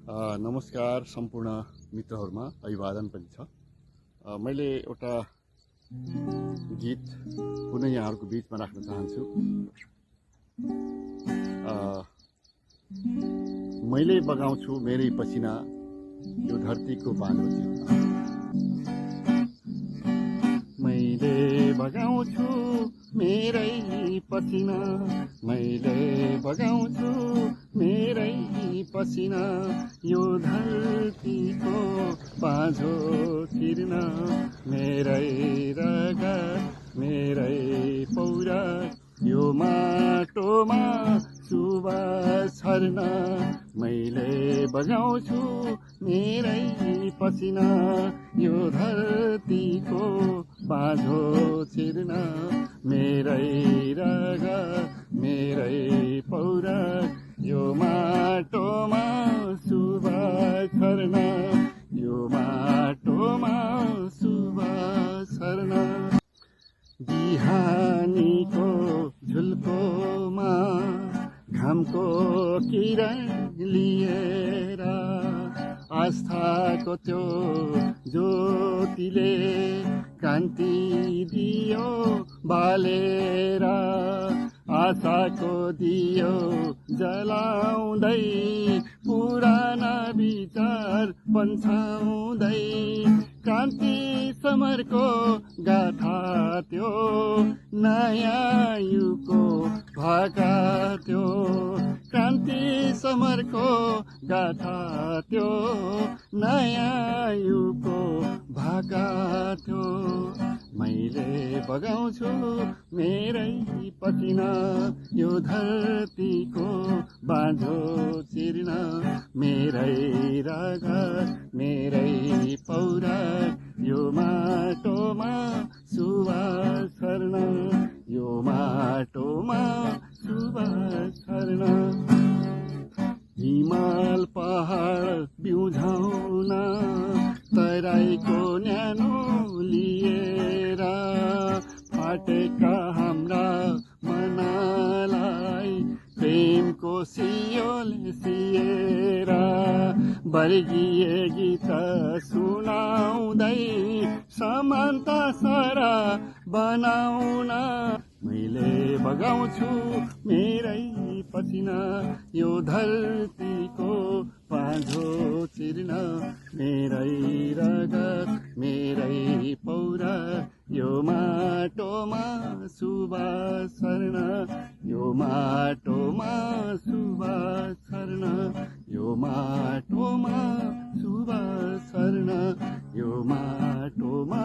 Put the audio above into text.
नमस्कार सम्पूर्ण मित्रहरूमा अभिवादन पनि छ। मैले एउटा गीत पुनः यहाँहरूको बीचमा राख्न चाहन्छु। मैले बगाउँछु मेरै पसिना यो धरतीको बाँझो चिर्न। मैले बगाउँछु मेरै पसिना, मैले बगाउँछु मेरै पसिना यो धरतीको बाँझो चिर्न। मेरै रगत मेरै पौरा यो माटोमा सुवास छर्न। मैले बगाउँछु मेरै पसिना यो धरतीको बाँझो चिर्न। मेरै रगत मेरै पौरा यो माटोमा सुवास छर्न, यो माटोमा सुवास छर्न। बिहानीको झुल्कोमा घामको किरण लिएर आस्थाको त्यो ज्योतिले क्रान्ति दियो बालेर। आशाको दियो जलाउँदै पुराना विचार पन्छाउँदै क्रान्ति समरको गाथा त्यो नयाँ युगको भाका त्यो। क्रान्ति समरको गाथा त्यो नयाँ युगको भाका त्यो। मैले बगाउँछु मेरै पसिना यो धरतीको बाँझो चिर्न। मेरै रगत मेरै पौरा यो माटोमा सुवास छर्न, यो माटोमा सुवास छर्न। हिमाल पहाड बिउझाउन तराईको न्यानो लिएर फाटेका हाम्रा मनलाई प्रेमको सियोले सिएर वर्गीय गीत सुनाउँदै समानता सारा बनाउन। मैले बगाउँछु मेरै पसिना यो धरतीको बाँझो चिर्न। मेरै रगत मेरै पौरा यो माटोमा सुवास छर्न, यो माटोमा सुवास छर्न, यो माटोमा सुवास छर्न, यो माटोमा